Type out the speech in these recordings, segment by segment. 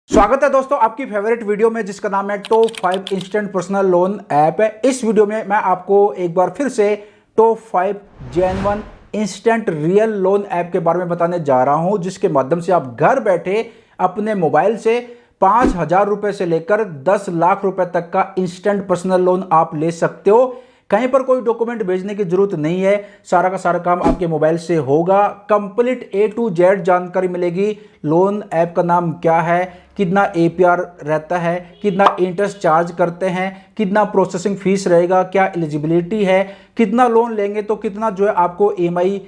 स्वागत है दोस्तों आपकी फेवरेट वीडियो में जिसका नाम है top 5 instant personal loan app है। इस वीडियो में मैं आपको एक बार फिर से top 5 genuine instant real loan app के बारे में बताने जा रहा हूं, जिसके माध्यम से आप घर बैठे अपने मोबाइल से 5,000 रुपए से लेकर 10 लाख रुपए तक का इंस्टेंट पर्सनल लोन आप ले सकते हो। कहीं पर कोई डॉक्यूमेंट भेजने की जरूरत नहीं है, सारा का सारा काम आपके मोबाइल से होगा। कंप्लीट A to Z जानकारी मिलेगी। लोन ऐप का नाम क्या है, कितना APR रहता है, कितना इंटरेस्ट चार्ज करते हैं, कितना प्रोसेसिंग फीस रहेगा, क्या एलिजिबिलिटी है, कितना लोन लेंगे तो कितना जो है आपको EMI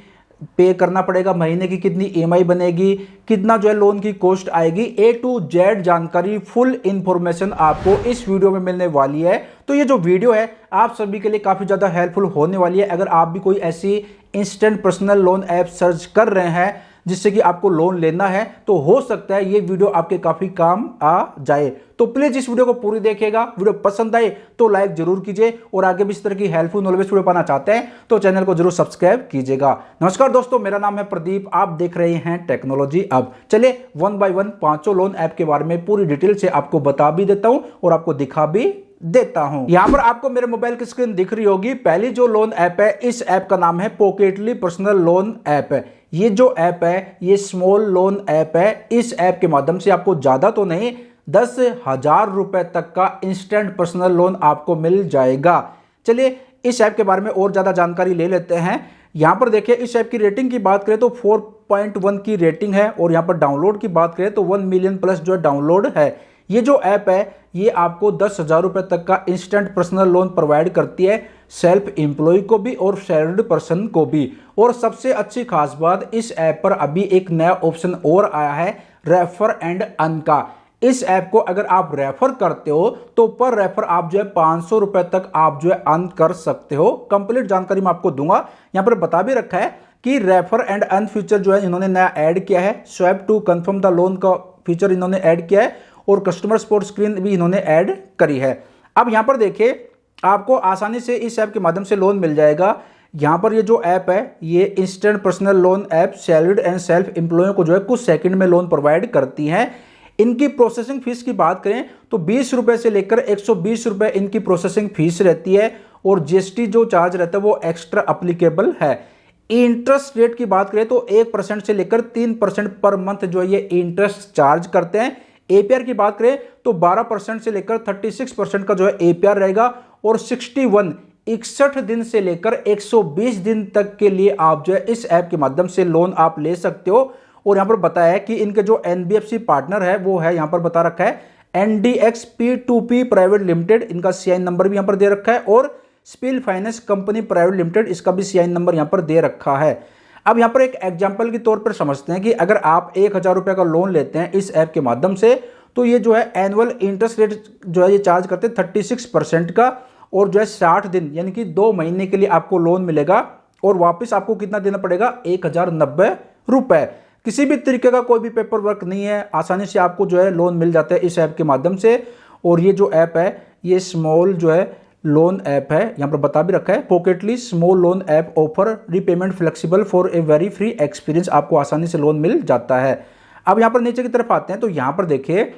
पे करना पड़ेगा, महीने की कितनी EMI बनेगी, कितना जो है लोन की कॉस्ट आएगी। A to Z जानकारी, फुल इंफॉर्मेशन आपको इस वीडियो में मिलने वाली है। तो ये जो वीडियो है आप सभी के लिए काफ़ी ज़्यादा हेल्पफुल होने वाली है। अगर आप भी कोई ऐसी instant personal loan app search कर रहे हैं जिससे कि आपको लोन लेना है, तो हो सकता है ये वीडियो आपके काफ़ी काम आ जाए। तो प्लीज़ इस वीडियो को पूरी देखिएगा। वीडियो पसंद आए तो लाइक जरूर कीजिए और आगे भी इस तरह की हेल्पफुल नॉलेज वीडियो पाना चाहते हैं तो चैनल को जरूर सब्सक्राइब कीजिएगा। नमस्कार दोस्तों, मेरा नाम है प्रदीप, आप देख रहे हैं टेक्नोलॉजी अब। चलिए वन बाय वन पांचों लोन ऐप के बारे में पूरी डिटेल से आपको बता भी देता हूं और आपको दिखा भी देता हूं। यहां पर आपको मेरे मोबाइल की स्क्रीन दिख रही होगी। पहली जो लोन ऐप है, इस ऐप का नाम है पॉकेटली पर्सनल लोन ऐप है। ये जो ऐप है ये स्मॉल लोन ऐप है। इस ऐप के माध्यम से आपको ज्यादा तो नहीं 10,000 रुपए तक का इंस्टेंट पर्सनल लोन आपको मिल जाएगा। चलिए इस ऐप के बारे में और ज्यादा जानकारी ले लेते हैं। यहां पर देखिए, इस ऐप की रेटिंग की बात करें तो 4.1 की रेटिंग है और यहां पर डाउनलोड की बात करें तो 1 मिलियन प्लस जो है डाउनलोड है। ये जो ऐप है ये आपको 10,000 रुपए तक का इंस्टेंट पर्सनल लोन प्रोवाइड करती है, सेल्फ एम्प्लॉय को भी और सैलरीड पर्सन को भी। और सबसे अच्छी खास बात, इस ऐप पर अभी एक नया ऑप्शन और आया है, रेफर एंड अर्न का। इस ऐप को अगर आप रेफर करते हो तो पर रेफर आप जो है 500 रुपए तक आप जो है अर्न कर सकते हो। कंप्लीट जानकारी मैं आपको दूंगा। यहां पर बता भी रखा है कि रेफर एंड अर्न फीचर जो है इन्होंने नया ऐड किया है। Swap to confirm the loan का फीचर इन्होंने ऐड किया है और कस्टमर सपोर्ट स्क्रीन भी इन्होंने ऐड करी है। अब यहां पर देखिए, आपको आसानी से इस ऐप के माध्यम से लोन मिल जाएगा। यहां पर ये जो ऐप है ये instant personal loan app salaried and self employ को जो है कुछ सेकंड में लोन प्रोवाइड करती है। इनकी प्रोसेसिंग फीस की बात करें तो 20 रुपए से लेकर 120 रुपए इनकी प्रोसेसिंग फीस रहती है और GST जो चार्ज रहता है वो एक्स्ट्रा अप्लीकेबल है। इंटरेस्ट रेट की बात करें तो 1% से लेकर 3% पर मंथ जो है ये इंटरेस्ट चार्ज करते हैं। APR की बात करें तो 12% से लेकर 36% का जो है APR रहेगा और 61 दिन से लेकर 120 दिन तक के लिए आप जो है इस ऐप के माध्यम से लोन आप ले सकते हो। और यहां पर बताया है कि इनके जो NBFC पार्टनर है वो है, यहां पर बता रखा है NDX P2P प्राइवेट लिमिटेड, इनका CIN नंबर भी यहां पर दे रखा है और spill finance company private limited, इसका भी CIN नंबर यहां पर दे रखा है। अब यहां पर एक एग्जांपल के तौर पर समझते हैं कि अगर आप 1,000 रुपए का लोन लेते हैं इस ऐप के माध्यम से तो ये जो है एनुअल इंटरेस्ट रेट जो है ये चार्ज करते हैं 36% का और जो है 60 दिन यानी कि 2 महीने के लिए आपको लोन मिलेगा और वापस आपको कितना देना पड़ेगा, 1,090 रुपए। किसी भी तरीके का कोई भी पेपर वर्क नहीं है, आसानी से आपको जो है लोन मिल जाता है इस ऐप के माध्यम से। और ये जो ऐप है ये स्मॉल जो है लोन ऐप है, यहां पर बता भी रखा है Pocketly small loan app offer repayment flexible for a very free experience. आपको आसानी से लोन मिल जाता है। अब यहां पर नीचे की तरफ आते हैं तो यहां पर देखिए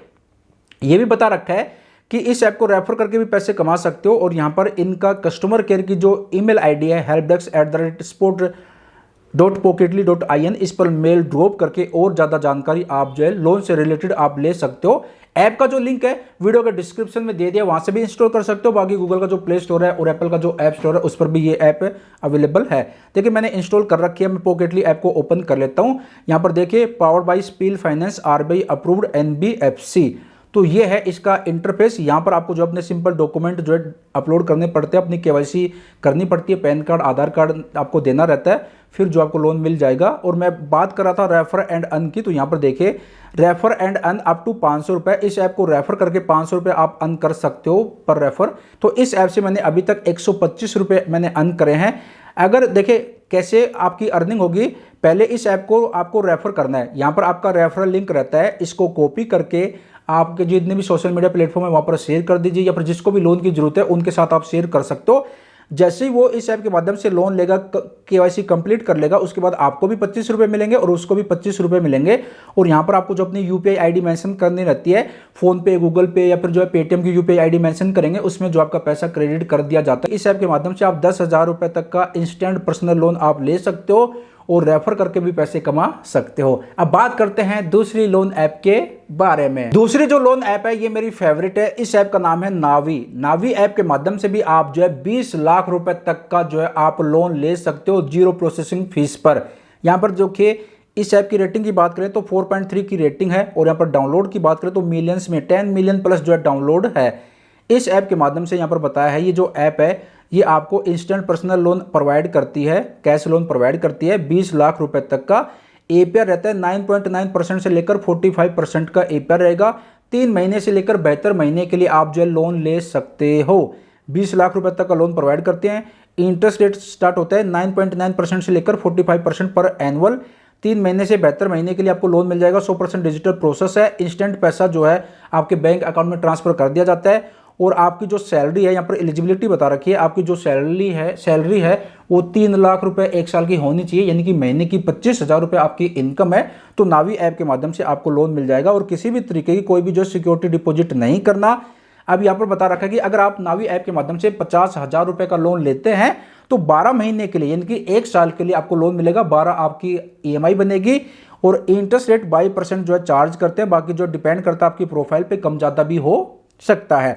ये भी बता रखा है कि इस ऐप को रेफर करके भी पैसे कमा सकते हो। और यहां पर इनका कस्टमर केयर की जो ईमेल आईडी है helpdesk@support.pocketly.in, इस पर मेल ड्रॉप करके और ज्यादा जानकारी आप जो है लोन से रिलेटेड आप ले सकते हो। ऐप का जो लिंक है वीडियो के डिस्क्रिप्शन में दे दिया, वहां से भी इंस्टॉल कर सकते हो। बाकी गूगल का जो प्ले स्टोर है और एप्पल का जो ऐप स्टोर है उस पर भी ये ऐप अवेलेबल है। देखिए मैंने इंस्टॉल कर रखी है, मैं पॉकेटली ऐप को ओपन कर लेता हूं। यहां पर देखिए powered by spill finance RBI approved NBFC, तो ये है इसका इंटरफेस। यहाँ पर आपको जो अपने सिंपल डॉक्यूमेंट जो है अपलोड करने पड़ते हैं, अपनी KYC करनी पड़ती है, पैन कार्ड आधार कार्ड आपको देना रहता है, फिर जो आपको लोन मिल जाएगा। और मैं बात कर रहा था रेफर एंड अर्न की, तो यहाँ पर देखिए refer and earn up to 500 रुपए। इस ऐप को रेफर करके 500 रुपए आप अर्न कर सकते हो पर रेफर। तो इस ऐप से मैंने अभी तक 125 रुपए मैंने अर्न करे हैं। अगर देखे कैसे आपकी अर्निंग होगी, पहले इस ऐप को आपको रेफर करना है। यहाँ पर आपका रेफरल लिंक रहता है, इसको कॉपी करके आपके जितने भी सोशल मीडिया प्लेटफॉर्म है वहां पर शेयर कर दीजिए या फिर जिसको भी लोन की जरूरत है उनके साथ आप शेयर कर सकते हो। जैसे ही वो इस ऐप के माध्यम से लोन लेगा, केवाईसी कंप्लीट कर लेगा, उसके बाद आपको भी 25 रुपये मिलेंगे और उसको भी 25 रुपये मिलेंगे। और यहाँ पर आपको जो अपनी यूपीआई आईडी मेंशन करनी रहती है, फोन पे, गूगल पे या फिर जो है पेटीएम की यूपीआई आईडी मेंशन करेंगे, उसमें जो आपका पैसा क्रेडिट कर दिया जाता है। इस ऐप के माध्यम से आप 10,000 रुपये तक का इंस्टेंट पर्सनल लोन आप ले सकते हो और रेफर करके भी पैसे कमा सकते हो। अब बात करते हैं दूसरी लोन ऐप के बारे में। दूसरी जो लोन ऐप है ये मेरी फेवरेट है। इस ऐप का नाम है नावी। नावी ऐप के माध्यम से भी आप जो है 20 लाख रुपए तक का जो है आप लोन ले सकते हो जीरो प्रोसेसिंग फीस पर। यहाँ पर जो कि इस ऐप की रेटिंग की बात करें तो 4.3 की रेटिंग है और यहाँ पर डाउनलोड की बात करें तो मिलियंस में 10 मिलियन प्लस जो है डाउनलोड है। इस ऐप के माध्यम से यहाँ पर बताया है, ये जो ऐप है ये आपको इंस्टेंट पर्सनल लोन प्रोवाइड करती है, कैश लोन प्रोवाइड करती है 20 लाख रुपए तक का। एपीआर रहता है 9.9% से लेकर 45% का एपीआर रहेगा। 3 महीने से लेकर 72 महीने के लिए आप जो है लोन ले सकते हो। 20 लाख रुपए तक का लोन प्रोवाइड करते हैं। इंटरेस्ट रेट स्टार्ट होता है 9.9% से लेकर 45% पर एनुअल। 3 महीने से 72 महीने के लिए आपको लोन मिल जाएगा। 100% डिजिटल प्रोसेस है। इंस्टेंट पैसा जो है आपके बैंक अकाउंट में ट्रांसफर कर दिया जाता है। और आपकी जो सैलरी है, यहाँ पर एलिजिबिलिटी बता रखी है, आपकी जो सैलरी है वो 3 लाख रुपए 1 साल की होनी चाहिए, यानी कि महीने की 25,000 रुपये आपकी इनकम है। तो नावी ऐप के माध्यम से आपको लोन मिल जाएगा और किसी भी तरीके की कोई भी जो सिक्योरिटी डिपॉजिट नहीं करना। अब यहाँ पर बता रखा है कि अगर आप नावी ऐप के माध्यम से 50,000 रुपये का लोन लेते हैं तो 12 महीने के लिए यानी कि 1 साल के लिए आपको लोन मिलेगा। 12 आपकी ईएमआई बनेगी और इंटरेस्ट रेट 22% जो है चार्ज करते हैं। बाकी जो डिपेंड करता है आपकी प्रोफाइल पे, कम ज़्यादा भी हो सकता है।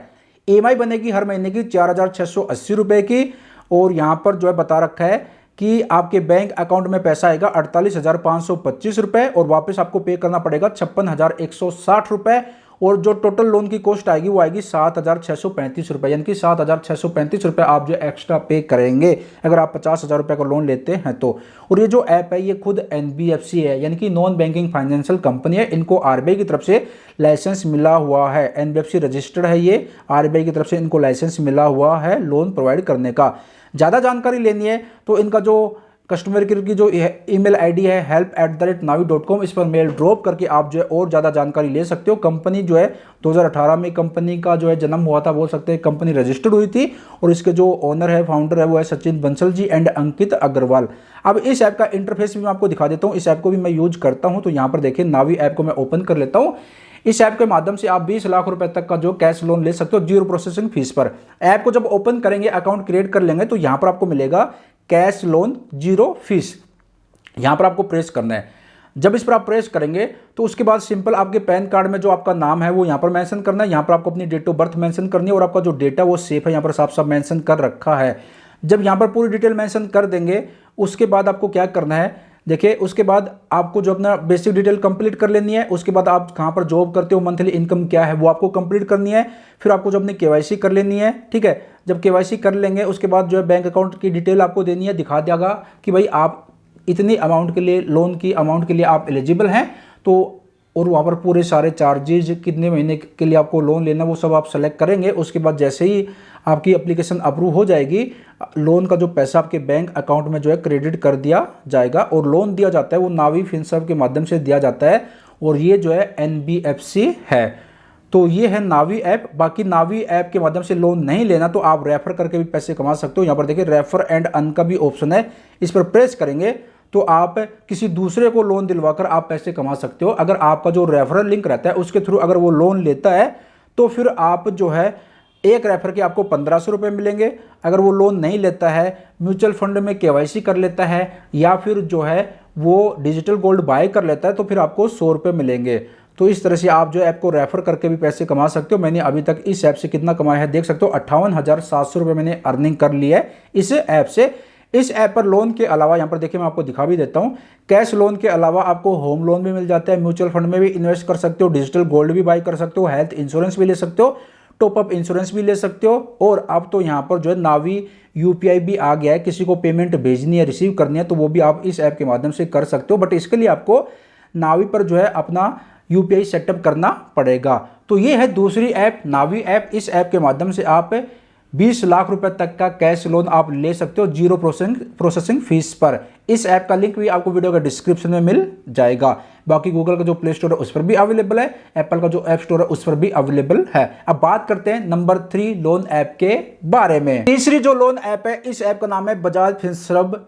ईएमआई बनेगी हर महीने की 4,680 रुपये की। और यहाँ पर जो है बता रखा है कि आपके बैंक अकाउंट में पैसा आएगा 48,525 रुपये और वापस आपको पे करना पड़ेगा 56,160 रुपये। और जो टोटल लोन की कॉस्ट आएगी वो आएगी 7,635 रुपये, यानी कि 7,635 रुपये आप जो एक्स्ट्रा पे करेंगे अगर आप 50,000 रुपये का लोन लेते हैं तो। और ये जो ऐप है ये खुद एनबीएफसी है, यानी कि नॉन बैंकिंग फाइनेंशियल कंपनी है। इनको आरबीआई की तरफ से लाइसेंस मिला हुआ है। एनबीएफसी रजिस्टर्ड है ये, आरबीआई की तरफ से इनको लाइसेंस मिला हुआ है लोन प्रोवाइड करने का। ज़्यादा जानकारी लेनी है तो इनका जो कस्टमर केयर की जो ईमेल आईडी है help@navi.com, इस पर मेल ड्रॉप करके आप जो है और ज़्यादा जानकारी ले सकते हो। कंपनी जो है 2018 में कंपनी का जो है जन्म हुआ था, बोल सकते हैं कंपनी रजिस्टर्ड हुई थी। और इसके जो ओनर है, फाउंडर है, वो है सचिन बंसल जी एंड अंकित अग्रवाल। अब इस ऐप का इंटरफेस भी मैं आपको दिखा देता हूँ। इस ऐप को भी मैं यूज करता हूँ। तो यहाँ पर देखिए नावी ऐप को मैं ओपन कर लेता हूँ। इस ऐप के माध्यम से आप 20 लाख रुपए तक का जो कैश लोन ले सकते हो जीरो प्रोसेसिंग फीस पर। ऐप को जब ओपन करेंगे, अकाउंट क्रिएट कर लेंगे तो यहाँ पर आपको मिलेगा कैश लोन जीरो फीस। यहाँ पर आपको प्रेस करना है। जब इस पर आप प्रेस करेंगे तो उसके बाद सिंपल आपके पैन कार्ड में जो आपका नाम है वो यहाँ पर मेंशन करना है। यहाँ पर आपको अपनी डेट ऑफ बर्थ मेंशन करनी है और आपका जो डेटा वो सेफ है, यहाँ पर साफ साफ मेंशन कर रखा है। जब यहाँ पर पूरी डिटेल मेंशन कर देंगे उसके बाद आपको क्या करना है, देखिए उसके बाद आपको जो अपना बेसिक डिटेल कंप्लीट कर लेनी है। उसके बाद आप कहाँ पर जॉब करते हो, मंथली इनकम क्या है वो आपको कंप्लीट करनी है। फिर आपको जो अपनी केवाईसी कर लेनी है, ठीक है। जब केवाईसी कर लेंगे उसके बाद जो है बैंक अकाउंट की डिटेल आपको देनी है, दिखा देगा कि भाई आप इतनी अमाउंट के लिए, लोन की अमाउंट के लिए आप एलिजिबल हैं। तो और वहाँ पर पूरे सारे चार्जेज, कितने महीने के लिए आपको लोन लेना, वो सब आप सेलेक्ट करेंगे। उसके बाद जैसे ही आपकी एप्लीकेशन अप्रूव हो जाएगी, लोन का जो पैसा आपके बैंक अकाउंट में जो है क्रेडिट कर दिया जाएगा। और लोन दिया जाता है वो नावी फिनसर्व के माध्यम से दिया जाता है और ये जो है एनबीएफसी है। तो ये है नावी ऐप। बाकी नावी ऐप के माध्यम से लोन नहीं लेना तो आप रेफर करके भी पैसे कमा सकते हो। यहाँ पर देखिए रेफर एंड अर्न का भी ऑप्शन है, इस पर प्रेस करेंगे तो आप किसी दूसरे को लोन दिलवाकर आप पैसे कमा सकते हो। अगर आपका जो रेफरल लिंक रहता है उसके थ्रू अगर वो लोन लेता है तो फिर आप जो है एक रेफर के आपको 1,500 रुपये मिलेंगे। अगर वो लोन नहीं लेता है, म्यूचुअल फंड में केवाईसी कर लेता है या फिर जो है वो डिजिटल गोल्ड बाय कर लेता है तो फिर आपको 100 रुपये मिलेंगे। तो इस तरह से आप जो ऐप को रेफर करके भी पैसे कमा सकते हो। मैंने अभी तक इस ऐप से कितना कमाया है देख सकते हो, 58,700 रुपये मैंने अर्निंग कर ली है इस ऐप से। इस ऐप पर लोन के अलावा यहाँ पर देखिए मैं आपको दिखा भी देता हूँ, कैश लोन के अलावा आपको होम लोन भी मिल जाता है, म्यूचुअल फंड में भी इन्वेस्ट कर सकते हो, डिजिटल गोल्ड भी बाय कर सकते हो, हेल्थ इंश्योरेंस भी ले सकते हो, टॉपअप इंश्योरेंस भी ले सकते हो। और अब तो यहाँ पर जो है नावी यूपीआई भी आ गया है, किसी को पेमेंट भेजनी है, रिसीव करनी है तो वो भी आप इस ऐप के माध्यम से कर सकते हो। बट इसके लिए आपको नावी पर जो है अपना यूपीआई सेटअप करना पड़ेगा। तो ये है दूसरी ऐप नावी ऐप। इस ऐप के माध्यम से आप 20 लाख रुपए तक का कैश लोन आप ले सकते हो जीरो प्रोसेसिंग फीस पर। इस ऐप का लिंक भी आपको वीडियो के डिस्क्रिप्शन में मिल जाएगा। बाकी गूगल का जो प्ले स्टोर है उस पर भी अवेलेबल है, एप्पल का जो ऐप स्टोर है उस पर भी अवेलेबल है। अब बात करते हैं नंबर 3 लोन ऐप के बारे में। तीसरी जो लोन ऐप है, इस ऐप का नाम है Bajaj Finserv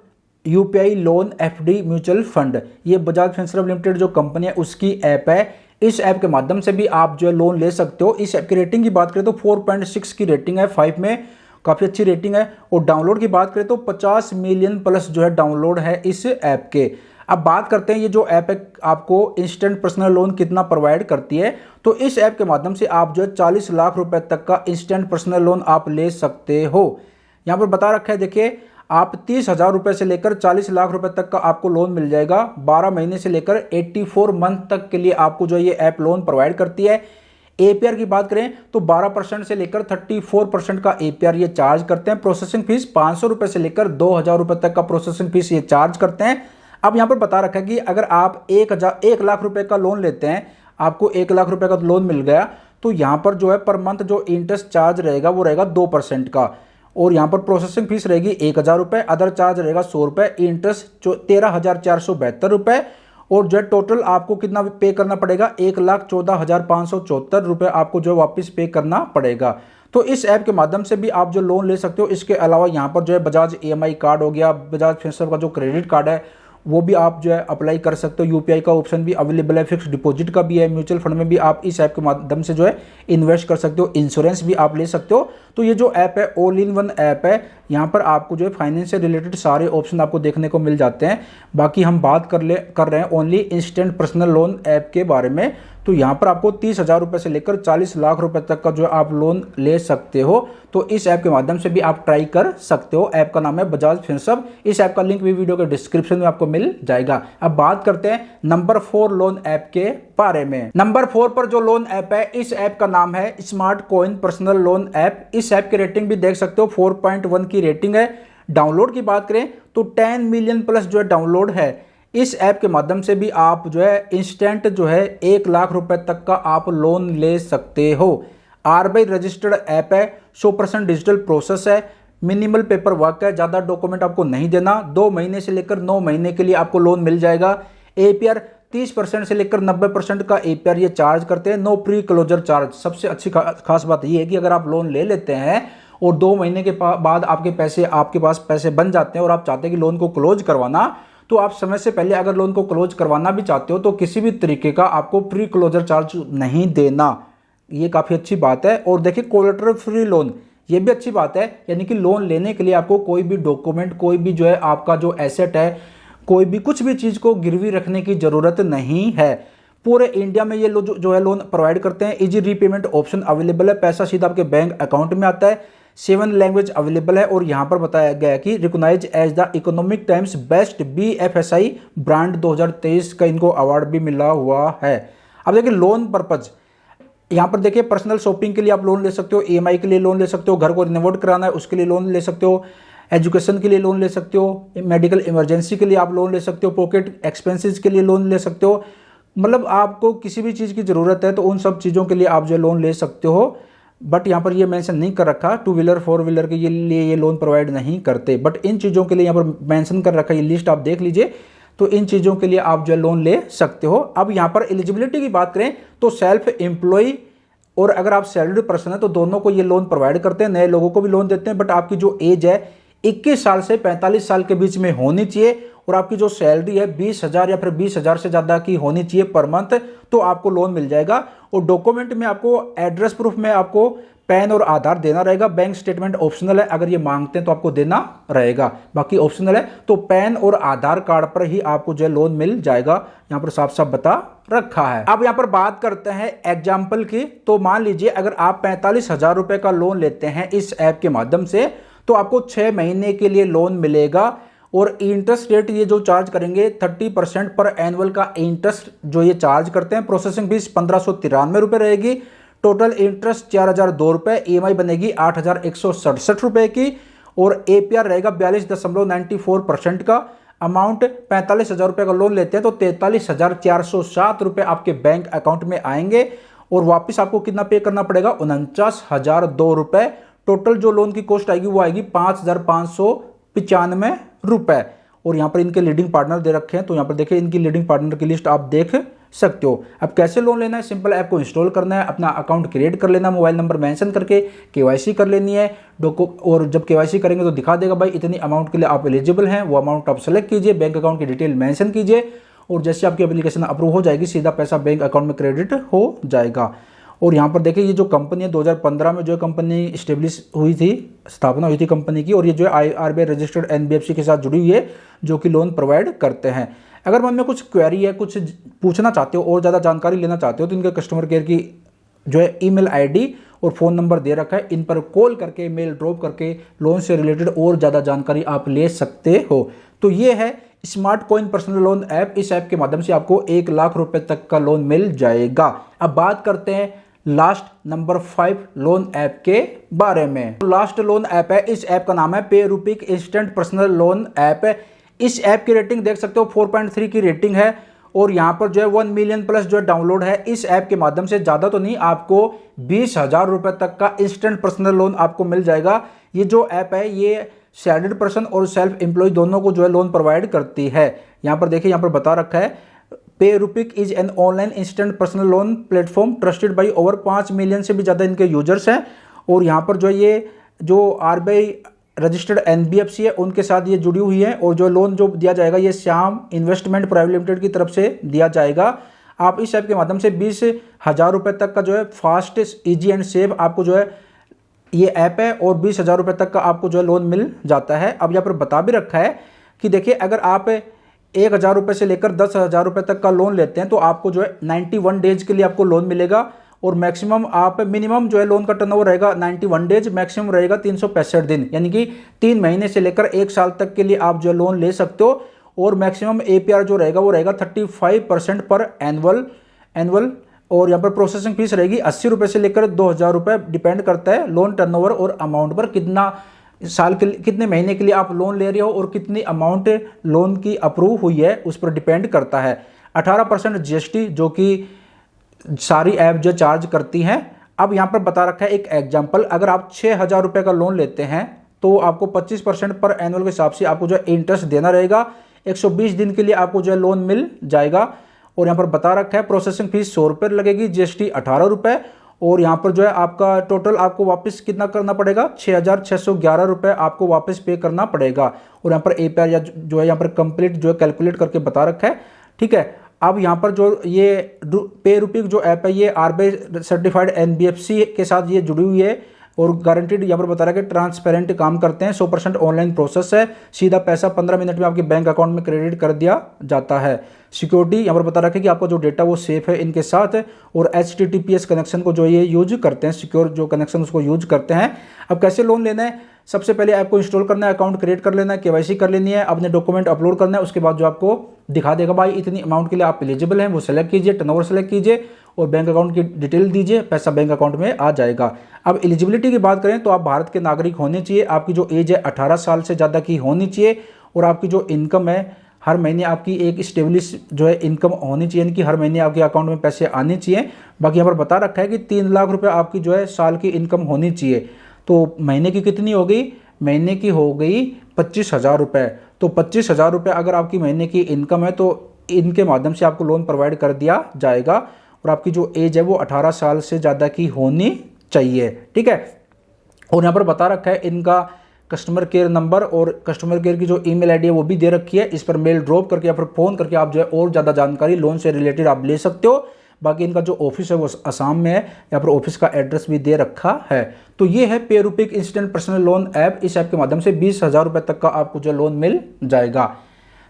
UPI loan FD mutual fund. ये बजाज फिनसर्व लिमिटेड जो कंपनी है उसकी ऐप है। इस ऐप के माध्यम से भी आप जो है लोन ले सकते हो। इस ऐप की रेटिंग की बात करें तो 4.6 की रेटिंग है, 5 में काफ़ी अच्छी रेटिंग है। और डाउनलोड की बात करें तो 50 मिलियन प्लस जो है डाउनलोड है इस ऐप के। अब बात करते हैं ये जो ऐप है आपको इंस्टेंट पर्सनल लोन कितना प्रोवाइड करती है। तो इस ऐप के माध्यम से आप जो है 40 लाख रुपए तक का इंस्टेंट पर्सनल लोन आप ले सकते हो। यहाँ पर बता रखा है, देखिए आप 30,000 रुपए से लेकर 40 लाख रुपए तक का आपको लोन मिल जाएगा। 12 महीने से लेकर 84 मंथ तक के लिए आपको जो ये ऐप लोन प्रोवाइड करती है। एपीआर की बात करें तो 12% से लेकर 34% का एपीआर ये चार्ज करते हैं। प्रोसेसिंग फीस 500 रुपए से लेकर 2,000 रुपए तक का प्रोसेसिंग फीस ये चार्ज करते हैं। अब यहाँ पर बता रखा है कि अगर आप 1 लाख रुपए का लोन लेते हैं, आपको 1 लाख रुपए का लोन मिल गया, तो यहाँ पर जो है पर मंथ जो इंटरेस्ट चार्ज रहेगा वो रहेगा 2% का। और यहाँ पर प्रोसेसिंग फीस रहेगी 1,000 रुपये, अदर चार्ज रहेगा 100 रुपये, इंटरेस्ट 13,472 रुपये। और जो है टोटल आपको कितना पे करना पड़ेगा, 1,14,574 रुपये आपको जो है वापस पे करना पड़ेगा। तो इस ऐप के माध्यम से भी आप जो लोन ले सकते हो। इसके अलावा यहाँ पर जो है बजाज ईएमआई कार्ड हो गया, बजाज फिनसर्व का जो क्रेडिट कार्ड है वो भी आप जो है अप्लाई कर सकते हो। यूपीआई का ऑप्शन भी अवेलेबल है, फिक्स डिपॉजिट का भी है, म्यूचुअल फंड में भी आप इस ऐप के माध्यम से जो है इन्वेस्ट कर सकते हो, इंश्योरेंस भी आप ले सकते हो। तो ये जो ऐप है ऑल इन वन ऐप है। यहाँ पर आपको जो है फाइनेंस से रिलेटेड सारे ऑप्शन आपको देखने को मिल जाते हैं। बाकी हम बात कर रहे हैं only instant personal loan app के बारे में। तो यहाँ पर आपको 30,000 रुपये से लेकर 40 लाख रुपए तक का जो है आप लोन ले सकते हो। तो इस ऐप के माध्यम से भी आप ट्राई कर सकते हो। ऐप का नाम है बजाज फिनसर्व। इस ऐप का लिंक भी वीडियो के डिस्क्रिप्शन में आपको मिल जाएगा। अब बात करते हैं नंबर 4 लोन ऐप के बारे में। नंबर 4 पर जो लोन ऐप है, इस ऐप का नाम है smart coin personal loan app. इस ऐप की रेटिंग भी देख सकते हो, 4.1 की रेटिंग है। डाउनलोड की बात करें तो 10 मिलियन प्लस जो है डाउनलोड है। इस ऐप के माध्यम से भी आप जो है इंस्टेंट जो है 1 लाख रुपए तक का आप लोन ले सकते हो। आरबीआई रजिस्टर्ड ऐप है, 100% डिजिटल प्रोसेस है, मिनिमल पेपर वर्क है, ज़्यादा डॉक्यूमेंट आपको नहीं देना। 2 महीने से लेकर 9 महीने के लिए आपको लोन मिल जाएगा। एपीआर 30% से लेकर 90% का एपीआर ये चार्ज करते हैं। No pre closure charge. सबसे अच्छी खास बात ये है कि अगर आप लोन ले लेते हैं और 2 महीने के बाद आपके पास पैसे बन जाते हैं और आप चाहते हैं कि लोन को क्लोज करवाना, तो आप समय से पहले अगर लोन को क्लोज करवाना भी चाहते हो तो किसी भी तरीके का आपको प्री क्लोजर चार्ज नहीं देना। ये काफ़ी अच्छी बात है। और देखिए कोलेटरल फ्री लोन, ये भी अच्छी बात है। यानी कि लोन लेने के लिए आपको कोई भी डॉक्यूमेंट, कोई भी जो है आपका जो एसेट है, कोई भी कुछ भी चीज़ को गिरवी रखने की ज़रूरत नहीं है। पूरे इंडिया में ये जो है लोन प्रोवाइड करते हैं। इजी रीपेमेंट ऑप्शन अवेलेबल है, पैसा सीधा आपके बैंक अकाउंट में आता है। 7 लैंग्वेज अवेलेबल है। और यहाँ पर बताया गया है कि recognise as the Economic Times best BFSI brand 2023 का इनको अवार्ड भी मिला हुआ है। अब देखिए लोन पर्पज, यहाँ पर देखिए पर्सनल शॉपिंग के लिए आप लोन ले सकते हो, EMI के लिए लोन ले सकते हो, घर को रिनोवेट कराना है उसके लिए लोन ले सकते हो, एजुकेशन के लिए लोन ले सकते हो, मेडिकल इमरजेंसी के लिए आप लोन ले सकते हो, पॉकेट एक्सपेंसेस के लिए लोन ले सकते हो। मतलब आपको किसी भी चीज़ की ज़रूरत है तो उन सब चीज़ों के लिए आप जो लोन ले सकते हो। बट यहाँ पर ये मेंशन नहीं कर रखा 2 व्हीलर 4 व्हीलर के लिए ये लोन प्रोवाइड नहीं करते। बट इन चीज़ों के लिए यहाँ पर मेंशन कर रखा है, ये लिस्ट आप देख लीजिए। तो इन चीज़ों के लिए आप जो लोन ले सकते हो। अब यहाँ पर एलिजिबिलिटी की बात करें तो सेल्फ एम्प्लॉय और अगर आप सैलरी पर्सन है तो दोनों को ये लोन प्रोवाइड करते हैं। नए लोगों को भी लोन देते हैं। बट आपकी जो एज है 21 साल से 45 साल के बीच में होनी चाहिए और आपकी जो सैलरी है 20,000 या फिर 20,000 से ज़्यादा की होनी चाहिए पर मंथ, तो आपको लोन मिल जाएगा। और डॉक्यूमेंट में आपको एड्रेस प्रूफ में आपको पैन और आधार देना रहेगा। बैंक स्टेटमेंट ऑप्शनल है, अगर ये मांगते हैं तो आपको देना रहेगा, बाकी ऑप्शनल है। तो पैन और आधार कार्ड पर ही आपको जो लोन मिल जाएगा, यहाँ पर साफ साफ बता रखा है। अब यहाँ पर बात करते हैं एग्जाम्पल की। तो मान लीजिए अगर आप 45,000 रुपए का लोन लेते हैं इस ऐप के माध्यम से, तो आपको 6 महीने के लिए लोन मिलेगा। और इंटरेस्ट रेट ये जो चार्ज करेंगे 30% पर एनुअल का इंटरेस्ट जो ये चार्ज करते हैं। प्रोसेसिंग फीस 1,593 रुपये रहेगी। टोटल इंटरेस्ट 4,002 रुपये। EMI बनेगी 8,167 रुपये की। और APR रहेगा 42.94% का। अमाउंट 45,000 रुपये का लोन लेते हैं तो 43,407 रुपये आपके बैंक अकाउंट में आएंगे। और वापस आपको कितना पे करना पड़ेगा, 49,002 रुपये। टोटल जो लोन की कॉस्ट आएगी वो आएगी 5,595 रुपये। और यहाँ पर इनके लीडिंग पार्टनर दे रखे हैं। तो यहाँ पर देखिए इनकी लीडिंग पार्टनर की लिस्ट आप देख सकते हो। अब कैसे लोन लेना है, सिंपल ऐप को इंस्टॉल करना है, अपना अकाउंट क्रिएट कर लेना, मोबाइल नंबर मेंशन करके केवाईसी कर लेनी है। और जब केवाईसी करेंगे तो दिखा देगा भाई इतनी अमाउंट के लिए आप एलिजिबल हैं, वो अमाउंट आप सेलेक्ट कीजिए, बैंक अकाउंट की डिटेल मेंशन कीजिए और जैसे आपकी एप्लीकेशन अप्रूव हो जाएगी सीधा पैसा बैंक अकाउंट में क्रेडिट हो जाएगा। और यहाँ पर देखिए ये जो कंपनी है 2015 में जो कंपनी इस्टेब्लिश हुई थी, स्थापना हुई थी कंपनी की, और ये जो है RBI रजिस्टर्ड NBFC के साथ जुड़ी हुई है जो कि लोन प्रोवाइड करते हैं। अगर मन में कुछ क्वेरी है, कुछ पूछना चाहते हो और ज़्यादा जानकारी लेना चाहते हो तो इनके कस्टमर केयर की जो है ईमेल ID और फ़ोन नंबर दे रखा है, इन पर कॉल करके मेल ड्रॉप करके लोन से रिलेटेड और ज़्यादा जानकारी आप ले सकते हो। तो ये है smart coin personal loan app. इस ऐप के माध्यम से आपको 1 लाख रुपए तक का लोन मिल जाएगा। अब बात करते हैं लास्ट नंबर 5 लोन ऐप के बारे में। लास्ट लोन ऐप है, इस ऐप का नाम है पेरूपिक इंस्टेंट पर्सनल लोन ऐप। इस ऐप की रेटिंग देख सकते हो 4.3 की रेटिंग है और यहाँ पर जो है 1 मिलियन प्लस जो है डाउनलोड है। इस ऐप के माध्यम से ज़्यादा तो नहीं, आपको 20,000 रुपए तक का इंस्टेंट पर्सनल लोन आपको मिल जाएगा। ये जो ऐप है ये सैलरीड पर्सन और सेल्फ एम्प्लॉय दोनों को जो है लोन प्रोवाइड करती है। यहाँ पर देखिए, यहाँ पर बता रखा है PayRupik is an online instant personal loan platform trusted by over 5 million से भी ज़्यादा इनके यूजर्स हैं। और यहाँ पर जो ये जो RBI रजिस्टर्ड NBFC है उनके साथ ये जुड़ी हुई है। और जो लोन जो दिया जाएगा ये श्याम इन्वेस्टमेंट प्राइवेट लिमिटेड की तरफ से दिया जाएगा। आप इस ऐप के माध्यम से 20,000 रुपये तक का जो है फास्ट, ईजी एंड सेफ आपको जो है ये ऐप है और 20,000 रुपये तक का आपको जो है लोन मिल जाता है। अब यहाँ पर बता भी रखा है कि देखिए अगर आप 1,000 रुपये से लेकर 10,000 रुपये तक का लोन लेते हैं तो आपको जो है 91 डेज के लिए आपको लोन मिलेगा। और मैक्सिमम आप मिनिमम जो है लोन का टर्नओवर रहेगा 91 डेज, मैक्सिमम रहेगा 365 दिन, यानी कि 3 महीने से लेकर 1 साल तक के लिए आप जो लोन ले सकते हो। और मैक्सिमम APR जो रहेगा वो रहेगा 35% पर एनुअल। और यहाँ पर प्रोसेसिंग फीस रहेगी 80 रुपये से लेकर 2,000 रुपये, डिपेंड करता है लोन टर्नओवर और अमाउंट पर, कितने महीने के लिए आप लोन ले रहे हो और कितनी अमाउंट लोन की अप्रूव हुई है उस पर डिपेंड करता है। 18% GST जो कि सारी ऐप जो चार्ज करती हैं। अब यहाँ पर बता रखा है एक एग्जाम्पल, अगर आप 6,000 रुपये का लोन लेते हैं तो आपको 25% पर एनुअल के हिसाब से आपको जो है इंटरेस्ट देना रहेगा। 120 दिन के लिए आपको जो है लोन मिल जाएगा। और यहाँ पर बता रखा है प्रोसेसिंग फीस 100 रुपये लगेगी, GST 18 रुपये। और यहाँ पर जो है आपका टोटल आपको वापस कितना करना पड़ेगा, 6,611 रुपये आपको वापस पे करना पड़ेगा। और यहाँ पर APR या जो है यहाँ पर कंप्लीट जो है कैलकुलेट करके बता रखा है, ठीक है। अब यहाँ पर जो ये पेरूपिक जो ऐप है ये RBI सर्टिफाइड NBFC के साथ ये जुड़ी हुई है और गारंटीड, यहाँ पर बता रहा है कि ट्रांसपेरेंट काम करते हैं। 100% ऑनलाइन प्रोसेस है, सीधा पैसा 15 मिनट में आपके बैंक अकाउंट में क्रेडिट कर दिया जाता है। सिक्योरिटी यहाँ पर बता रखा है कि आपका जो डेटा वो सेफ है इनके साथ। और HTTPS कनेक्शन को जो ये यूज करते हैं, सिक्योर जो कनेक्शन उसको यूज करते हैं। अब कैसे लोन लेना है, सबसे पहले ऐप को इंस्टॉल करना है, अकाउंट क्रिएट कर लेना है, KYC कर लेनी है, अपने डॉक्यूमेंट अपलोड करना है। उसके बाद जो आपको दिखा देगा भाई इतनी अमाउंट के लिए आप एलिजिबल हैं, वो सेलेक्ट कीजिए, टर्नओवर सेलेक्ट कीजिए और बैंक अकाउंट की डिटेल दीजिए, पैसा बैंक अकाउंट में आ जाएगा। अब एलिजिबिलिटी की बात करें तो आप भारत के नागरिक होने चाहिए, आपकी जो एज है 18 साल से ज़्यादा की होनी चाहिए और आपकी जो इनकम है हर महीने आपकी एक स्टेबलिश जो है इनकम होनी चाहिए, यानी कि हर महीने आपके अकाउंट में पैसे आने चाहिए। बाकी यहाँ पर बता रखा है कि 3 लाख रुपये आपकी जो है साल की इनकम होनी चाहिए। तो महीने की कितनी हो गई, महीने की हो गई 25,000 रुपये। तो 25,000 रुपये अगर आपकी महीने की इनकम है तो इनके माध्यम से आपको लोन प्रोवाइड कर दिया जाएगा। और आपकी जो एज है वो 18 साल से ज़्यादा की होनी चाहिए, ठीक है। और यहाँ पर बता रखा है इनका कस्टमर केयर नंबर और कस्टमर केयर की जो ईमेल ID है वो भी दे रखी है। इस पर मेल ड्रॉप करके या फिर फ़ोन करके आप जो है और ज़्यादा जानकारी लोन से रिलेटेड आप ले सकते हो। बाकी इनका जो ऑफिस है वो असम में है, यहाँ पर ऑफिस का एड्रेस भी दे रखा है। तो ये है पेरूपिक इंस्टेंट पर्सनल लोन ऐप। इस ऐप के माध्यम से 20,000 रुपये तक का आपको जो लोन मिल जाएगा।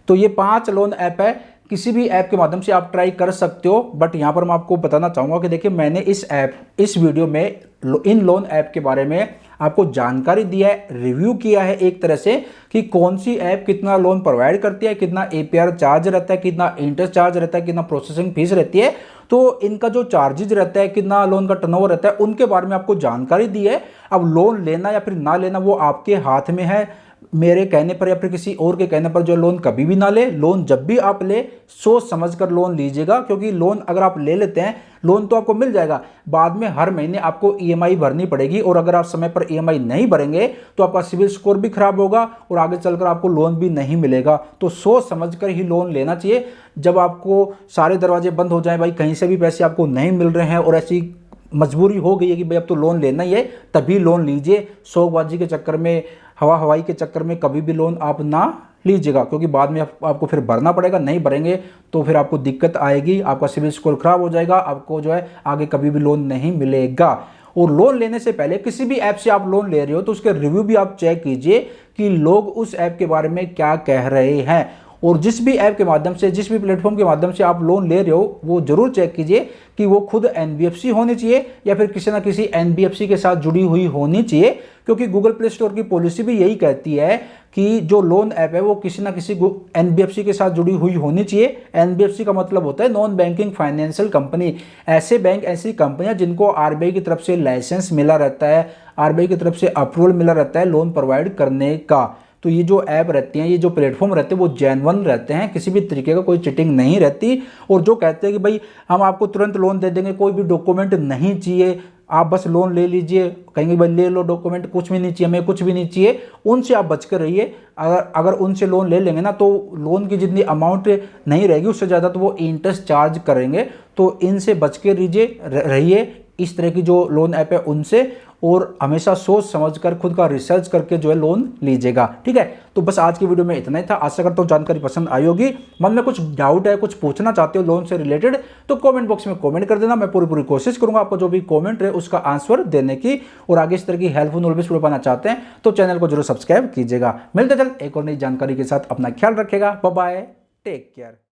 तो ये 5 लोन ऐप है, किसी भी ऐप के माध्यम से आप ट्राई कर सकते हो। बट यहाँ पर मैं आपको बताना चाहूँगा कि देखिए मैंने इस वीडियो में इन लोन ऐप के बारे में आपको जानकारी दिया है, रिव्यू किया है एक तरह से कि कौन सी ऐप कितना लोन प्रोवाइड करती है, कितना APR चार्ज रहता है, कितना इंटरेस्ट चार्ज रहता है, कितना प्रोसेसिंग फीस रहती है। तो इनका जो चार्जेज रहता है, कितना लोन का टर्नओवर रहता है, उनके बारे में आपको जानकारी दी है। अब लोन लेना या फिर ना लेना वो आपके हाथ में है। मेरे कहने पर या फिर किसी और के कहने पर जो लोन कभी भी ना ले। लोन जब भी आप ले सोच समझ कर लोन लीजिएगा, क्योंकि लोन अगर आप ले लेते हैं, लोन तो आपको मिल जाएगा, बाद में हर महीने आपको ईएमआई भरनी पड़ेगी, और अगर आप समय पर ईएमआई नहीं भरेंगे तो आपका सिविल स्कोर भी खराब होगा और आगे चलकर आपको लोन भी नहीं मिलेगा। तो सोच समझ कर ही लोन लेना चाहिए। जब आपको सारे दरवाजे बंद हो जाए, भाई कहीं से भी पैसे आपको नहीं मिल रहे हैं और ऐसी मजबूरी हो गई है कि भाई अब तो लोन लेना ही है, तभी लोन लीजिए। शौकबाजी के चक्कर में, हवाई के चक्कर में कभी भी लोन आप ना लीजिएगा, क्योंकि बाद में आपको फिर भरना पड़ेगा। नहीं भरेंगे तो फिर आपको दिक्कत आएगी, आपका सिविल स्कोर खराब हो जाएगा, आपको जो है आगे कभी भी लोन नहीं मिलेगा। और लोन लेने से पहले किसी भी ऐप से आप लोन ले रहे हो तो उसके रिव्यू भी आप चेक कीजिए कि लोग उस ऐप के बारे में क्या कह रहे हैं। और जिस भी ऐप के माध्यम से, जिस भी प्लेटफॉर्म के माध्यम से आप लोन ले रहे हो, वो जरूर चेक कीजिए कि वो खुद एनबीएफसी होनी चाहिए या फिर किसी ना किसी एनबीएफसी के साथ जुड़ी हुई होनी चाहिए, क्योंकि गूगल प्ले स्टोर की पॉलिसी भी यही कहती है कि जो लोन ऐप है वो किसी ना किसी एनबीएफसी के साथ जुड़ी हुई होनी चाहिए। एनबीएफसी का मतलब होता है नॉन बैंकिंग फाइनेंशियल कंपनी। ऐसे बैंक, ऐसी कंपनियां जिनको आरबीआई की तरफ से लाइसेंस मिला रहता है, आरबीआई की तरफ से अप्रूवल मिला रहता है लोन प्रोवाइड करने का। तो ये जो ऐप रहती हैं, ये जो प्लेटफॉर्म रहते हैं, वो जेन्युइन रहते हैं, किसी भी तरीके का कोई चिटिंग नहीं रहती। और जो कहते हैं कि भाई हम आपको तुरंत लोन दे देंगे, कोई भी डॉक्यूमेंट नहीं चाहिए, आप बस लोन ले लीजिए, कहेंगे भाई ले लो, डॉक्यूमेंट कुछ भी नहीं चाहिए, हमें कुछ भी नहीं चाहिए, उनसे आप बच कर रहिए। अगर उनसे लोन ले लेंगे ना तो लोन की जितनी अमाउंट नहीं रहेगी उससे ज़्यादा तो वो इंटरेस्ट चार्ज करेंगे। तो इनसे बच के रहिए, इस तरह की जो लोन ऐप है उनसे, और हमेशा सोच समझकर खुद का रिसर्च करके जो है लोन लीजिएगा। ठीक है, तो बस आज की वीडियो में इतना ही था। आशा करता हूँ जानकारी पसंद आई होगी। मन में कुछ डाउट है, कुछ पूछना चाहते हो लोन से रिलेटेड, तो कमेंट बॉक्स में कमेंट कर देना। मैं पूरी कोशिश करूंगा आपको जो भी कमेंट है उसका आंसर देने की। और आगे इस तरह की हेल्पफुल नॉलेज वीडियो पाना चाहते हैं तो चैनल को जरूर सब्सक्राइब कीजिएगा। मिलते जल्द एक और नई जानकारी के साथ। अपना ख्याल रखेगा। Bye bye, take care.